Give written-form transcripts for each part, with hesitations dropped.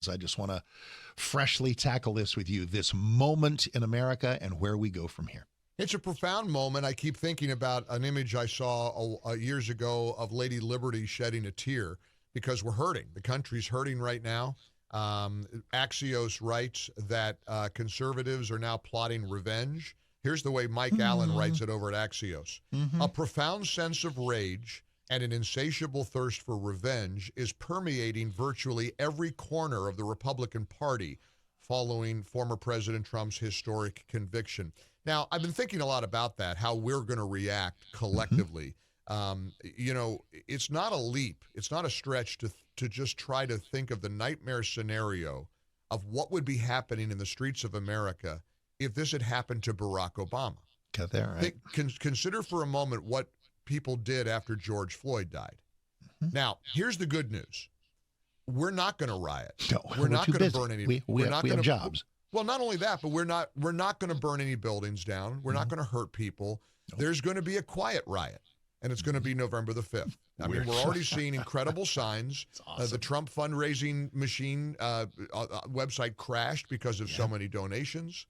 I just want to freshly tackle this with you, this moment in America and where we go from here. It's a profound moment. I keep thinking about an image I saw years ago of Lady Liberty shedding a tear because we're hurting. The country's hurting right now. Axios writes that conservatives are now plotting revenge. Here's the way Mike Allen writes it over at Axios. A profound sense of rage and an insatiable thirst for revenge is permeating virtually every corner of the Republican Party following former President Trump's historic conviction. Now, I've been thinking a lot about that, how we're going to react collectively. It's not a leap. It's not a stretch to just try to think of the nightmare scenario of what would be happening in the streets of America if this had happened to Barack Obama. Got there, right? Consider for a moment what people did after George Floyd died. Now, here's the good news. We're not going to riot. No, we're not going to burn any. We have jobs. Well, not only that, but we're not going to burn any buildings down. We're not going to hurt people. Nope. There's going to be a quiet riot, and it's going to be November the 5th. I mean, we're already seeing incredible signs. Awesome. The Trump fundraising machine website crashed because of so many donations.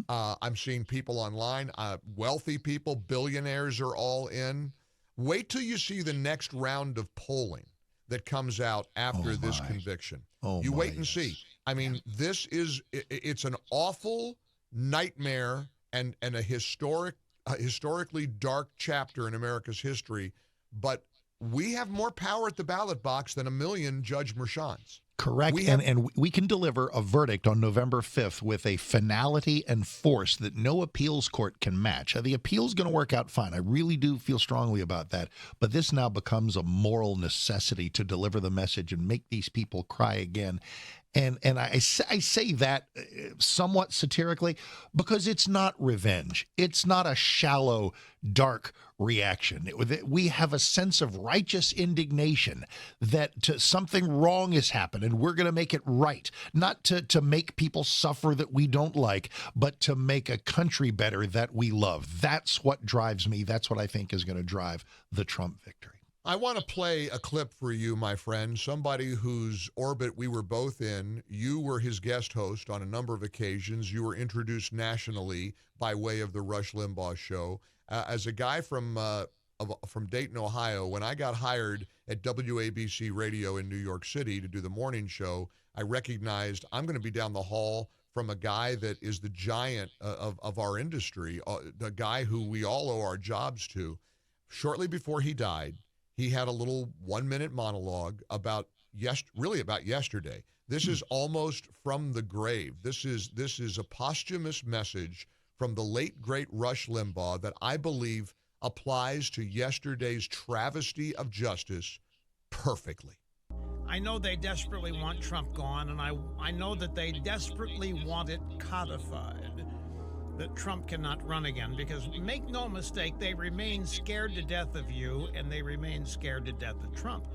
I'm seeing people online, wealthy people, billionaires are all in. Wait till you see the next round of polling that comes out after this conviction. You wait and see. I mean, it's an awful nightmare and a historically dark chapter in America's history, but we have more power at the ballot box than a million Judge Mershans. Correct. And we can deliver a verdict on November 5th with a finality and force that no appeals court can match. The appeal's going to work out fine. I really do feel strongly about that. But this now becomes a moral necessity to deliver the message and make these people cry again. And I say that somewhat satirically because it's not revenge. It's not a shallow, dark reaction. We have a sense of righteous indignation that something wrong has happened and we're going to make it right. Not to make people suffer that we don't like, but to make a country better that we love. That's what drives me. That's what I think is going to drive the Trump victory. I want to play a clip for you, my friend, somebody whose orbit we were both in. You were his guest host on a number of occasions. You were introduced nationally by way of the Rush Limbaugh show. As a guy from Dayton, Ohio, when I got hired at WABC Radio in New York City to do the morning show, I recognized I'm going to be down the hall from a guy that is the giant of our industry, the guy who we all owe our jobs to. Shortly before he died, he had a little 1-minute monologue about yesterday. This is almost from the grave. This is a posthumous message from the late, great Rush Limbaugh that I believe applies to yesterday's travesty of justice perfectly. I know they desperately want Trump gone, and I know that they desperately want it codified, that Trump cannot run again, because make no mistake, they remain scared to death of you, and they remain scared to death of Trump.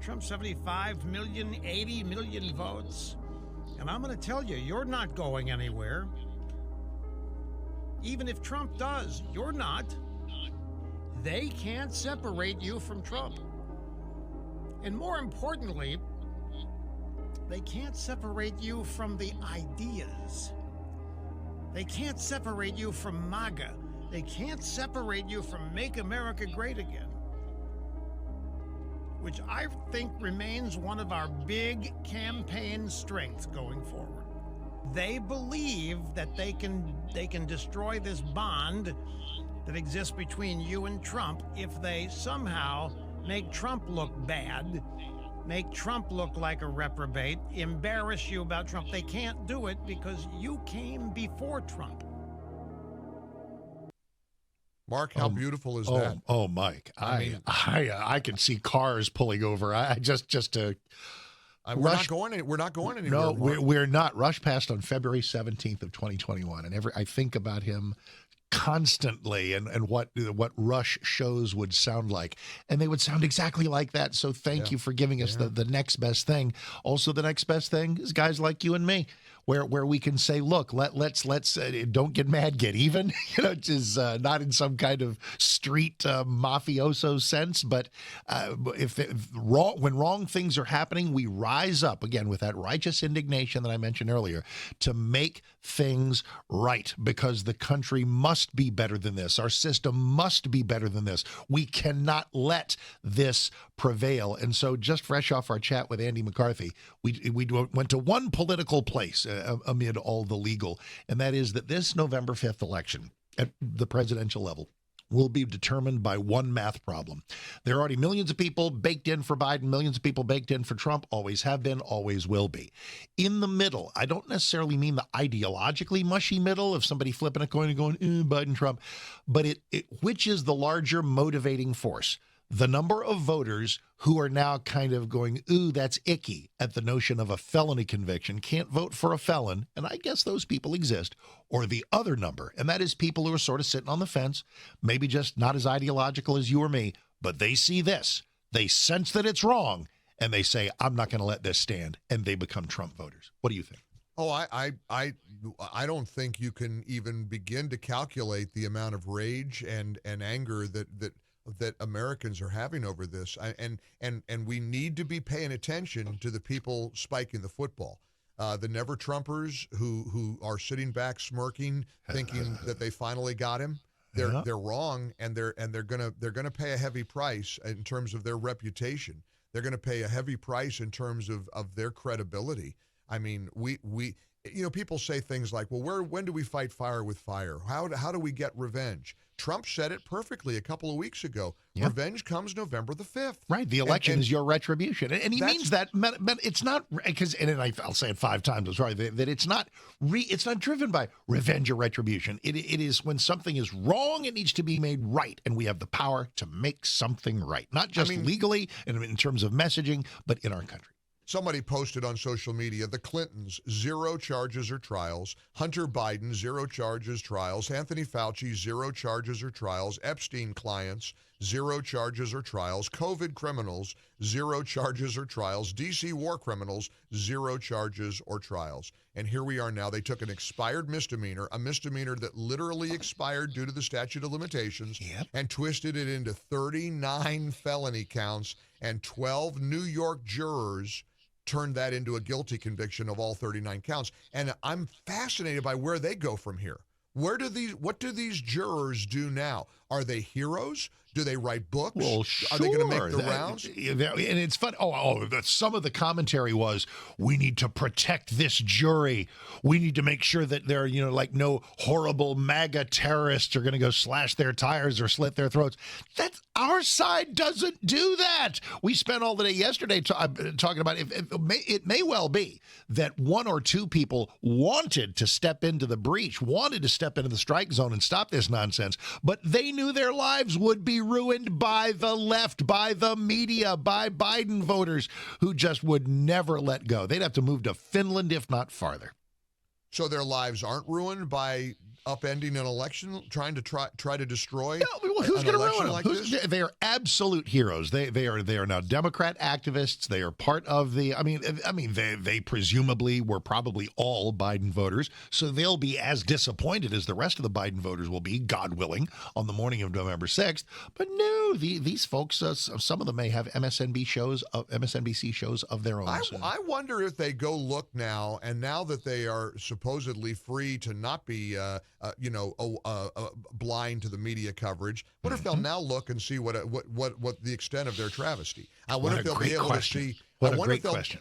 Trump, 75 million, 80 million votes. And I'm going to tell you, you're not going anywhere. Even if Trump does, you're not. They can't separate you from Trump. And more importantly, they can't separate you from the ideas. They can't separate you from MAGA. They can't separate you from Make America Great Again, which I think remains one of our big campaign strengths going forward. They believe that they can destroy this bond that exists between you and Trump if they somehow make Trump look bad, make Trump look like a reprobate, embarrass you about Trump. They can't do it because you came before Trump. Mark, how beautiful is that? Oh, Mike, I can see cars pulling over. We're not going anywhere. No, we're not. Rush passed on February 17th of 2021, and I think about him constantly and what Rush shows would sound like, and they would sound exactly like that. So thank you for giving us the next best thing. Also, the next best thing is guys like you and me. where we can say, look, let's don't get mad, get even, which is not in some kind of street mafioso sense, but when wrong things are happening, we rise up again with that righteous indignation that I mentioned earlier to make things right, because the country must be better than this. Our system must be better than this. We cannot let this prevail. And so, just fresh off our chat with Andy McCarthy, we went to one political place amid all the legal, and that is that this November 5th election at the presidential level will be determined by one math problem. There are already millions of people baked in for Biden, millions of people baked in for Trump, always have been, always will be. In the middle, I don't necessarily mean the ideologically mushy middle of somebody flipping a coin and going, Biden, Trump, but which is the larger motivating force? The number of voters who are now kind of going, ooh, that's icky at the notion of a felony conviction, can't vote for a felon, and I guess those people exist, or the other number, and that is people who are sort of sitting on the fence, maybe just not as ideological as you or me, but they see this, they sense that it's wrong, and they say, I'm not going to let this stand, and they become Trump voters. What do you think? Oh, I don't think you can even begin to calculate the amount of rage and anger that Americans are having over this, and we need to be paying attention to the people spiking the football, the never Trumpers who are sitting back smirking, thinking that they finally got him. They're wrong, and they're gonna pay a heavy price in terms of their reputation. They're gonna pay a heavy price in terms of their credibility. I mean, we people say things like, well, when do we fight fire with fire? How do we get revenge? Trump said it perfectly a couple of weeks ago. Yep. Revenge comes November the 5th. Right. The election is your retribution. And he means that. It's not, because, and I'll say it 5 times, I'm sorry, that it's not driven by revenge or retribution. It is when something is wrong, it needs to be made right. And we have the power to make something right. Not just legally and in terms of messaging, but in our country. Somebody posted on social media, the Clintons, 0 charges or trials. Hunter Biden, 0 charges, trials. Anthony Fauci, 0 charges or trials. Epstein clients, 0 charges or trials. COVID criminals, 0 charges or trials. DC war criminals, 0 charges or trials. And here we are now. They took an expired misdemeanor, a misdemeanor that literally expired due to the statute of limitations, and twisted it into 39 felony counts, and 12 New York jurors turned that into a guilty conviction of all 39 counts. And I'm fascinated by where they go from here. What do these jurors do now? Are they heroes? Do they write books? Well, sure. Are they going to make the rounds? And it's fun. Some of the commentary was, we need to protect this jury. We need to make sure that there are, no horrible MAGA terrorists are going to go slash their tires or slit their throats. That's our side doesn't do that. We spent all the day yesterday talking about it may well be that 1 or 2 people wanted to step into the breach, wanted to step into the strike zone and stop this nonsense, but they knew their lives would be ruined by the left, by the media, by Biden voters who just would never let go. They'd have to move to Finland, if not farther. So their lives aren't ruined by upending an election, trying to try to destroy. Who's going to ruin them? Like they are absolute heroes. They are now Democrat activists. They are part of the. They presumably were probably all Biden voters, so they'll be as disappointed as the rest of the Biden voters will be, God willing, on the morning of November 6th. But no, these folks, some of them may have MSNBC shows of their own. I wonder if they go look now, and now that they are supposedly free to not be blind to the media coverage. What if they'll now look and see what the extent of their travesty? I wonder if they'll be able to see.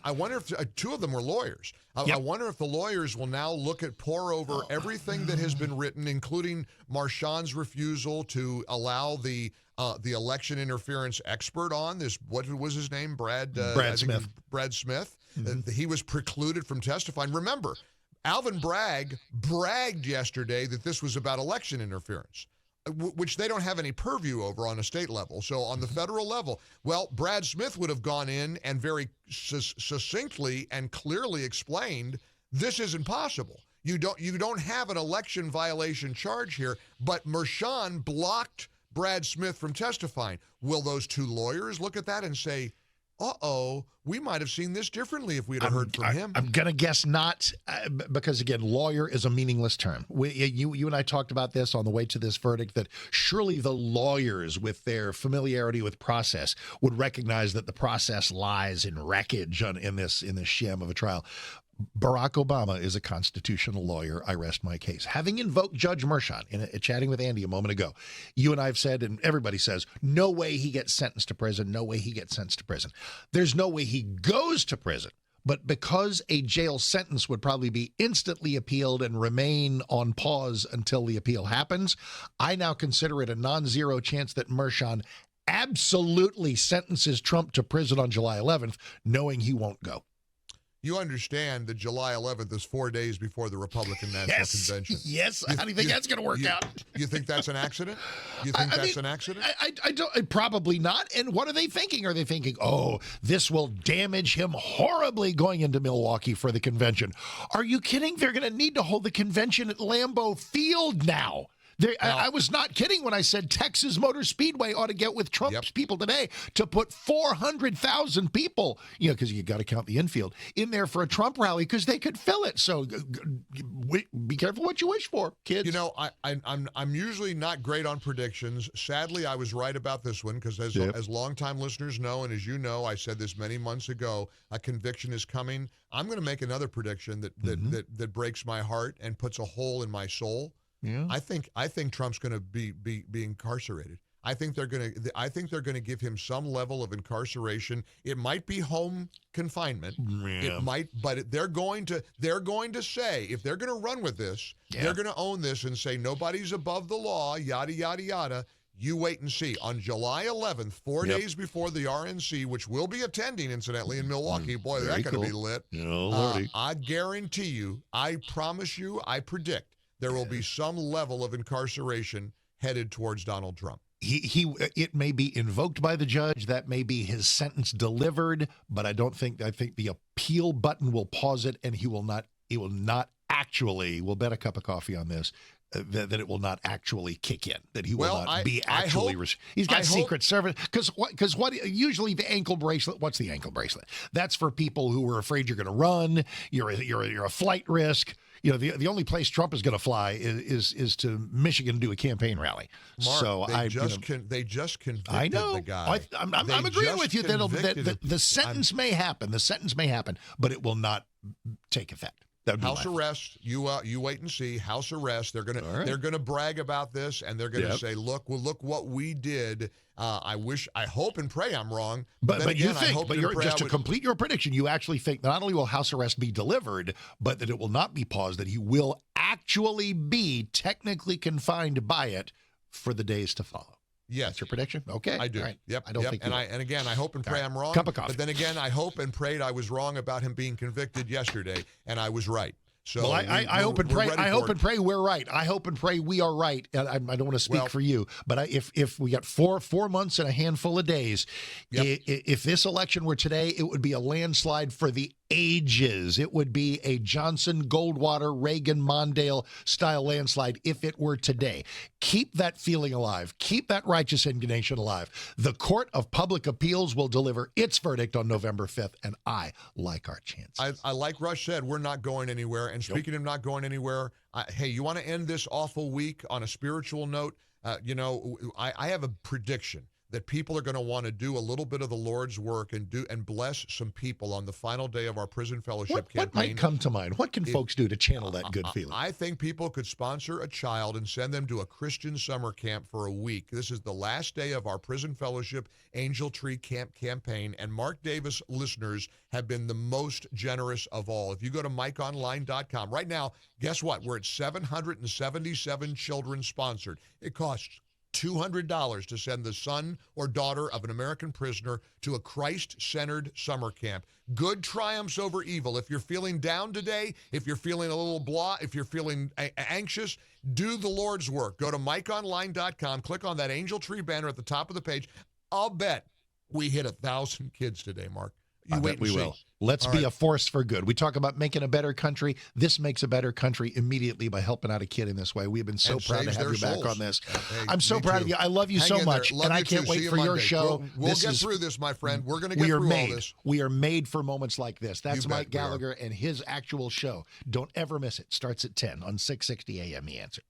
I wonder if 2 of them were lawyers. I wonder if the lawyers will now pore over everything that has been written, including Marshawn's refusal to allow the election interference expert on this. What was his name? Brad Smith. Brad Smith. Mm-hmm. He was precluded from testifying. Remember, Alvin Bragg bragged yesterday that this was about election interference, which they don't have any purview over on a state level. So on the federal level, Brad Smith would have gone in and very succinctly and clearly explained, this isn't possible. You don't have an election violation charge here, but Marshawn blocked Brad Smith from testifying. Will those 2 lawyers look at that and say, we might have seen this differently if we'd have heard from him. I'm going to guess not, because, again, lawyer is a meaningless term. You and I talked about this on the way to this verdict, that surely the lawyers, with their familiarity with process, would recognize that the process lies in wreckage in this sham of a trial. Barack Obama is a constitutional lawyer. I rest my case. Having invoked Judge Mershon in chatting with Andy a moment ago, you and I have said, and everybody says, no way he gets sentenced to prison. No way he gets sentenced to prison. There's no way he goes to prison. But because a jail sentence would probably be instantly appealed and remain on pause until the appeal happens, I now consider it a non-zero chance that Mershon absolutely sentences Trump to prison on July 11th, knowing he won't go. You understand that July 11th is 4 days before the Republican National Convention. Yes. How do you think that's going to work out? You think that's an accident? You think that's an accident? I don't. Probably not. And what are they thinking? Are they thinking, oh, this will damage him horribly going into Milwaukee for the convention? Are you kidding? They're going to need to hold the convention at Lambeau Field now. I was not kidding when I said Texas Motor Speedway ought to get with Trump's people today to put 400,000 people, because you got to count the infield, in there for a Trump rally, because they could fill it. So be careful what you wish for, kids. I'm usually not great on predictions. Sadly, I was right about this one, because as longtime listeners know, and as you know, I said this many months ago, a conviction is coming. I'm going to make another prediction that breaks my heart and puts a hole in my soul. Yeah. I think Trump's going to be incarcerated. I think they're going to give him some level of incarceration. It might be home confinement. Yeah. It might, but they're going to say, if they're going to run with this, they're going to own this and say nobody's above the law, yada yada yada. You wait and see. On July 11th, 4 days before the RNC, which will be attending, incidentally, in Milwaukee. Boy, that's going to be lit. I guarantee you, I promise you, I predict there will be some level of incarceration headed towards Donald Trump. It may be invoked by the judge. That may be his sentence delivered, but I think the appeal button will pause it, and he will not actually, we'll bet a cup of coffee on this, that it will not actually kick in, that he will not be actually. He's got Secret Service, because what usually the ankle bracelet. What's the ankle bracelet? That's for people who are afraid you're going to run. You're a flight risk. The only place Trump is going to fly is to Michigan to do a campaign rally. Mark, so they just convicted I know. The guy. I'm agreeing with you that the sentence may happen. The sentence may happen, but it will not take effect. House arrest. You wait and see. House arrest. They're gonna brag about this, and they're gonna say, look what we did. I hope and pray I'm wrong. But to complete your prediction, you actually think not only will house arrest be delivered, but that it will not be paused, that he will actually be technically confined by it for the days to follow. Yes. That's your prediction? Okay. I do. Right. Yep. I don't think and again, I hope and pray I'm wrong. Cup of coffee. But then again, I hope and prayed I was wrong about him being convicted yesterday, and I was right. So I hope and pray. I hope and pray we're right. I hope and pray we are right. I don't want to speak for you, but if we got 4 months and a handful of days, if this election were today, it would be a landslide for the ages. It would be a Johnson, Goldwater, Reagan, Mondale style landslide if it were today. Keep that feeling alive. Keep that righteous indignation alive. The Court of Public Appeals will deliver its verdict on November 5th, and I like our chances. I like Rush said, we're not going anywhere. And speaking of not going anywhere, hey, you want to end this awful week on a spiritual note? I have a prediction that people are going to want to do a little bit of the Lord's work and bless some people on the final day of our prison fellowship campaign. What might come to mind? What can folks do to channel that good feeling? I think people could sponsor a child and send them to a Christian summer camp for a week. This is the last day of our prison fellowship Angel Tree Camp campaign, and Mark Davis listeners have been the most generous of all. If you go to MikeOnline.com right now, guess what? We're at 777 children sponsored. It costs $200 to send the son or daughter of an American prisoner to a Christ-centered summer camp. Good triumphs over evil. If you're feeling down today, if you're feeling a little blah, if you're feeling anxious, do the Lord's work. Go to MikeOnline.com, click on that Angel Tree banner at the top of the page. I'll bet we hit 1,000 kids today, Mark. You I wait bet we and see. will. Let's All be right. a force for good. We talk about making a better country. This makes a better country immediately by helping out a kid in this way. We've been so And proud to saves have their you back souls. on this. Hey, I'm so me proud too. of you. I love you Hang so in there. much, Love and I you can't too. wait See you for your Monday. show. We'll This get is- through this, my friend. We're going to get We are through all made. this. We are made for moments like this. That's You Mike bet we are. Gallagher and his actual show. Don't ever miss it. Starts at 10 on 660 AM. The Answer.